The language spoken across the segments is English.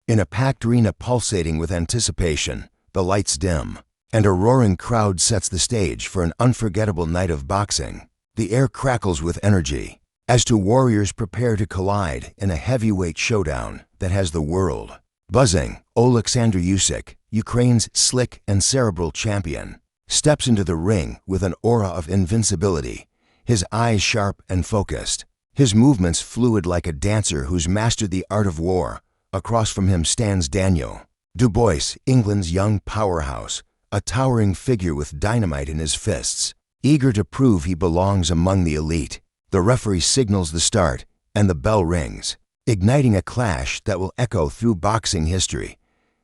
In a packed arena pulsating with anticipation, the lights dim, and a roaring crowd sets the stage for an unforgettable night of boxing. The air crackles with energy as two warriors prepare to collide in a heavyweight showdown that has the world buzzing. Oleksandr Usyk, Ukraine's slick and cerebral champion, steps into the ring with an aura of invincibility, his eyes sharp and focused, his movements fluid like a dancer who's mastered the art of war. Across from him stands Dubois, England's young powerhouse, a towering figure with dynamite in his fists, eager to prove he belongs among the elite. The referee signals the start, and the bell rings, igniting a clash that will echo through boxing history.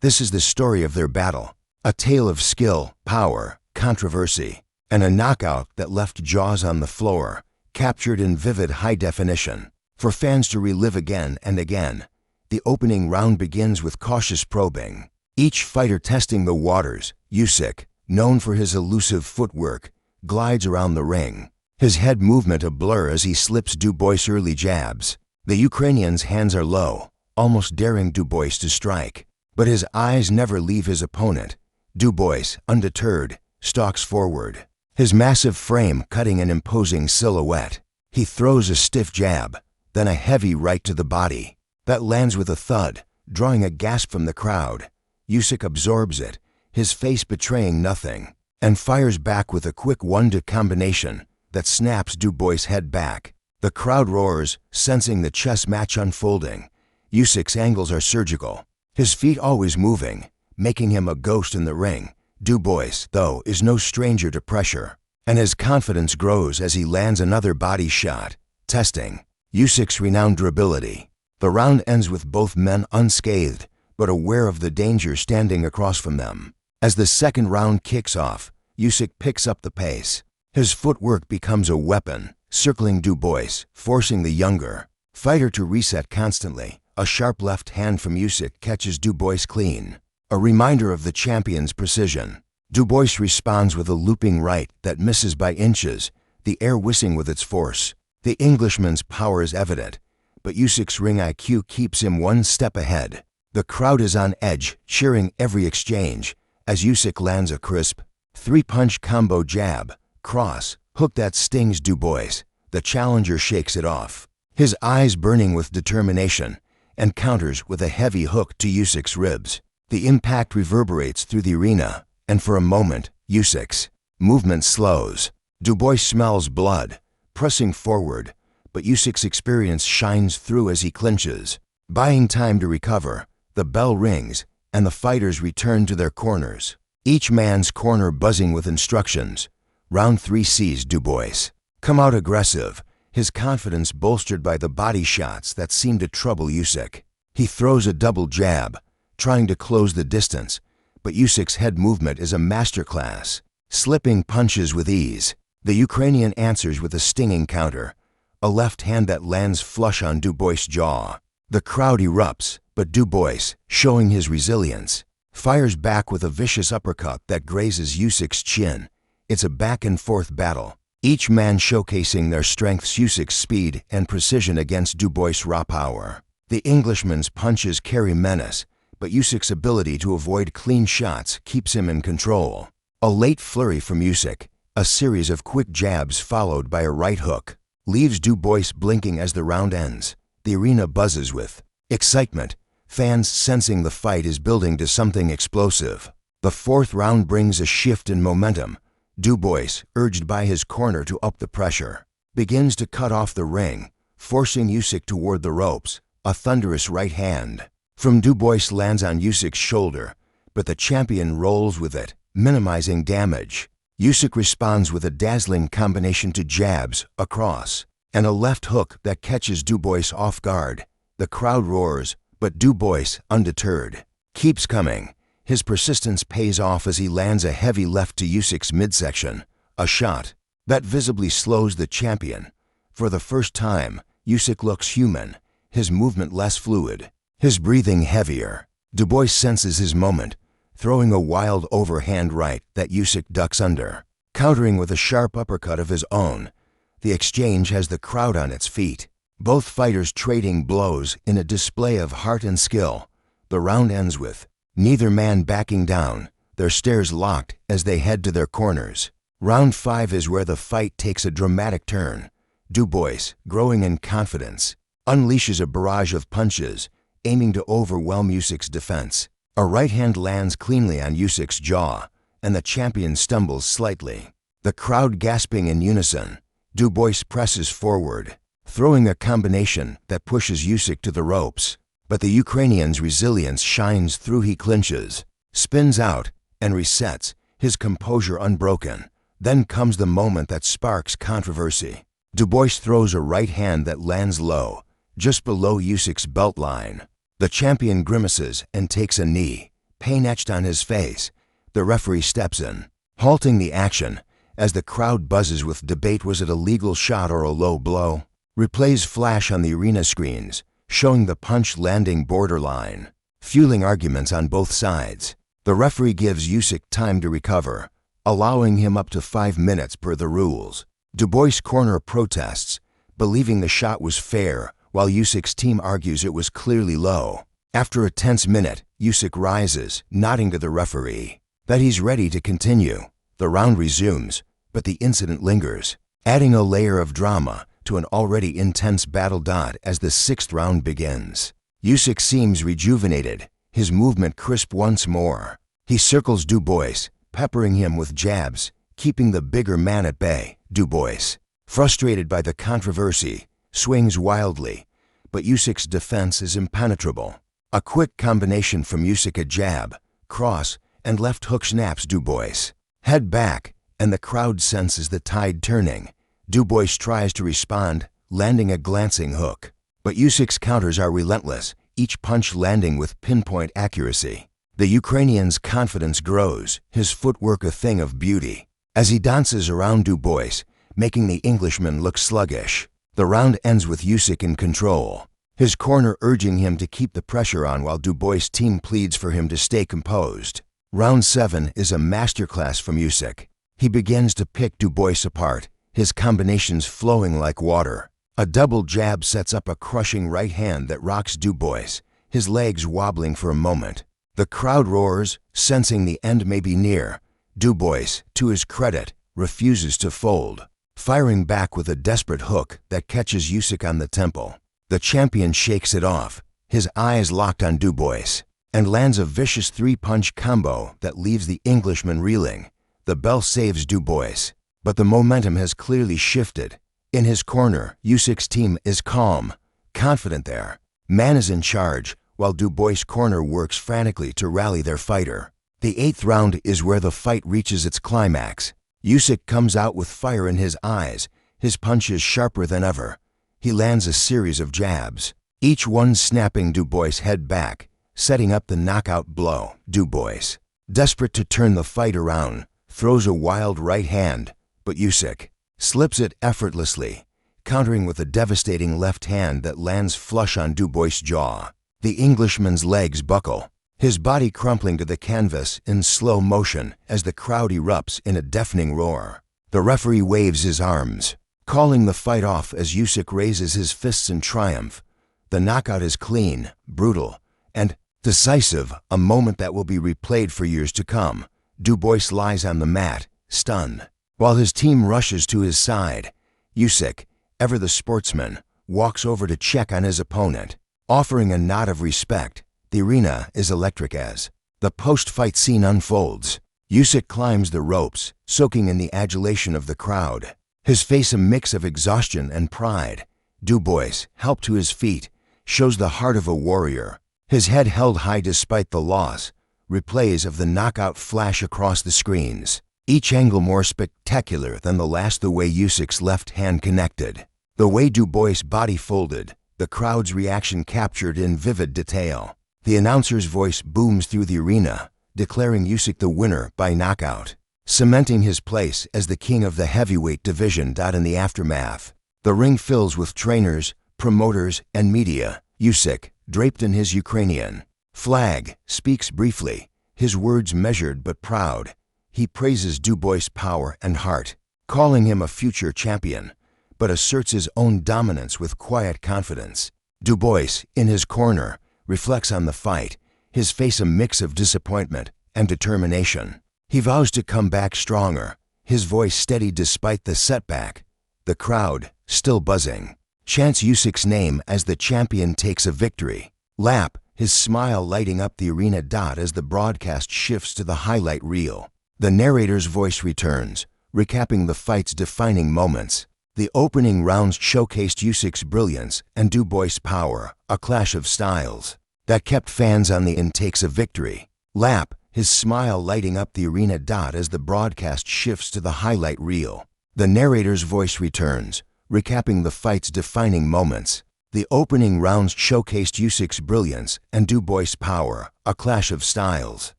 This is the story of their battle, a tale of skill, power, controversy, and a knockout that left jaws on the floor, captured in vivid high definition, for fans to relive again and again. The opening round begins with cautious probing, each fighter testing the waters. Usyk, known for his elusive footwork, glides around the ring, his head movement a blur as he slips Dubois' early jabs. The Ukrainian's hands are low, almost daring Dubois to strike, but his eyes never leave his opponent. Dubois, undeterred, stalks forward, his massive frame cutting an imposing silhouette. He throws a stiff jab, then a heavy right to the body that lands with a thud, drawing a gasp from the crowd. Usyk absorbs it, his face betraying nothing, and fires back with a quick 1-2 combination that snaps Dubois' head back. The crowd roars, sensing the chess match unfolding. Usyk's angles are surgical, his feet always moving, making him a ghost in the ring. Dubois, though, is no stranger to pressure, and his confidence grows as he lands another body shot, testing Usyk's renowned durability. The round ends with both men unscathed, but aware of the danger standing across from them. As the second round kicks off, Usyk picks up the pace. His footwork becomes a weapon, circling Dubois, forcing the younger fighter to reset constantly. A sharp left hand from Usyk catches Dubois clean, a reminder of the champion's precision. Dubois responds with a looping right that misses by inches, the air whizzing with its force. The Englishman's power is evident, but Usyk's ring IQ keeps him one step ahead. The crowd is on edge, cheering every exchange, as Usyk lands a crisp three-punch combo jab, cross, hook that stings Dubois. The challenger shakes it off, his eyes burning with determination, and counters with a heavy hook to Usyk's ribs. The impact reverberates through the arena, and for a moment, Usyk's movement slows. Dubois smells blood, pressing forward, but Usyk's experience shines through as he clinches. Buying time to recover, the bell rings, and the fighters return to their corners, each man's corner buzzing with instructions. Round 3 sees Dubois come out aggressive, his confidence bolstered by the body shots that seem to trouble Usyk. He throws a double jab, trying to close the distance, but Usyk's head movement is a masterclass, slipping punches with ease. The Ukrainian answers with a stinging counter, a left hand that lands flush on Dubois' jaw. The crowd erupts, but Dubois, showing his resilience, fires back with a vicious uppercut that grazes Usyk's chin. It's a back-and-forth battle, each man showcasing their strengths. Usyk's speed and precision against Dubois' raw power. The Englishman's punches carry menace, but Usyk's ability to avoid clean shots keeps him in control. A late flurry from Usyk, a series of quick jabs followed by a right hook, leaves Dubois blinking as the round ends. The arena buzzes with excitement, fans sensing the fight is building to something explosive. The fourth round brings a shift in momentum. Dubois, urged by his corner to up the pressure, begins to cut off the ring, forcing Usyk toward the ropes. A thunderous right hand from Dubois lands on Usyk's shoulder, but the champion rolls with it, minimizing damage. Usyk responds with a dazzling combination to jabs, a cross, and a left hook that catches Dubois off guard. The crowd roars, but Dubois, undeterred, keeps coming. His persistence pays off as he lands a heavy left to Usyk's midsection, a shot that visibly slows the champion. For the first time, Usyk looks human, his movement less fluid, his breathing heavier. Dubois senses his moment, throwing a wild overhand right that Usyk ducks under, countering with a sharp uppercut of his own. The exchange has the crowd on its feet, both fighters trading blows in a display of heart and skill. The round ends with neither man backing down, their stares locked as they head to their corners. Round 5 is where the fight takes a dramatic turn. Dubois, growing in confidence, unleashes a barrage of punches, aiming to overwhelm Usyk's defense. A right hand lands cleanly on Usyk's jaw, and the champion stumbles slightly. The crowd gasping in unison, Dubois presses forward, throwing a combination that pushes Usyk to the ropes. But the Ukrainian's resilience shines through. He clinches, spins out, and resets, his composure unbroken. Then comes the moment that sparks controversy. Dubois throws a right hand that lands low, just below Usyk's belt line. The champion grimaces and takes a knee, pain etched on his face. The referee steps in, halting the action as the crowd buzzes with debate. Was it a legal shot or a low blow? Replays flash on the arena screens, showing the punch landing borderline, fueling arguments on both sides. The referee gives Usyk time to recover, allowing him up to 5 minutes per the rules. Dubois' corner protests, believing the shot was fair, while Usyk's team argues it was clearly low. After a tense minute, Usyk rises, nodding to the referee that he's ready to continue. The round resumes, but the incident lingers, adding a layer of drama to an already intense battle. As the 6th round begins, Usyk seems rejuvenated, his movement crisp once more. He circles Dubois, peppering him with jabs, keeping the bigger man at bay. Dubois, frustrated by the controversy, swings wildly, but Usyk's defense is impenetrable. A quick combination from Usyk, a jab, cross, and left hook snaps Dubois' head back, and the crowd senses the tide turning. Dubois tries to respond, landing a glancing hook, but Usyk's counters are relentless, each punch landing with pinpoint accuracy. The Ukrainian's confidence grows, his footwork a thing of beauty, as he dances around Dubois, making the Englishman look sluggish. The round ends with Usyk in control, his corner urging him to keep the pressure on while Dubois' team pleads for him to stay composed. Round 7 is a masterclass from Usyk. He begins to pick Dubois apart, his combinations flowing like water. A double jab sets up a crushing right hand that rocks Dubois, his legs wobbling for a moment. The crowd roars, sensing the end may be near. Dubois, to his credit, refuses to fold, firing back with a desperate hook that catches Usyk on the temple. The champion shakes it off, his eyes locked on Dubois, and lands a vicious 3-punch combo that leaves the Englishman reeling. The bell saves Dubois, but the momentum has clearly shifted. In his corner, Usyk's team is calm, confident their man is in charge, while Dubois' corner works frantically to rally their fighter. The 8th round is where the fight reaches its climax. Usyk comes out with fire in his eyes, his punches sharper than ever. He lands a series of jabs, each one snapping Dubois' head back, setting up the knockout blow. Dubois, desperate to turn the fight around, throws a wild right hand, but Usyk slips it effortlessly, countering with a devastating left hand that lands flush on Dubois' jaw. The Englishman's legs buckle, his body crumpling to the canvas in slow motion as the crowd erupts in a deafening roar. The referee waves his arms, calling the fight off as Usyk raises his fists in triumph. The knockout is clean, brutal, and decisive, a moment that will be replayed for years to come. Dubois lies on the mat, stunned, while his team rushes to his side. Usyk, ever the sportsman, walks over to check on his opponent, offering a nod of respect. The arena is electric as the post-fight scene unfolds. Usyk climbs the ropes, soaking in the adulation of the crowd, his face a mix of exhaustion and pride. Dubois, helped to his feet, shows the heart of a warrior, his head held high despite the loss. Replays of the knockout flash across the screens, each angle more spectacular than the last. The way Usyk's left hand connected, the way Dubois' body folded, the crowd's reaction captured in vivid detail. The announcer's voice booms through the arena, declaring Usyk the winner by knockout, cementing his place as the king of the heavyweight division. In the aftermath, the ring fills with trainers, promoters, and media. Usyk, draped in his Ukrainian flag, speaks briefly, his words measured but proud. He praises Dubois' power and heart, calling him a future champion, but asserts his own dominance with quiet confidence. Dubois, in his corner, reflects on the fight, his face a mix of disappointment and determination. He vows to come back stronger, his voice steady despite the setback. The crowd, still buzzing, chants Usyk's name as the champion takes a victory lap, his smile lighting up the arena. As the broadcast shifts to the highlight reel, the narrator's voice returns, recapping the fight's defining moments. The opening rounds showcased Usyk's brilliance and Dubois' power, a clash of styles that kept fans on the end. Takes a victory lap, his smile lighting up the arena. As the broadcast shifts to the highlight reel, the narrator's voice returns, recapping the fight's defining moments. The opening rounds showcased Usyk's brilliance and Dubois' power, a clash of styles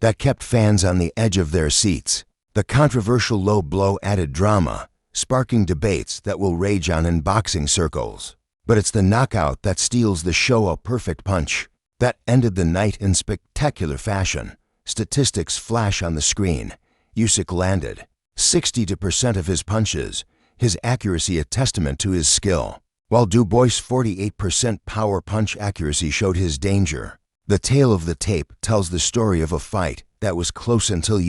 that kept fans on the edge of their seats. The controversial low blow added drama, sparking debates that will rage on in boxing circles. But it's the knockout that steals the show, a perfect punch that ended the night in spectacular fashion. Statistics flash on the screen. Usyk landed 62% of his punches, his accuracy a testament to his skill, while Dubois' 48% power punch accuracy showed his danger. The tale of the tape tells the story of a fight that was close until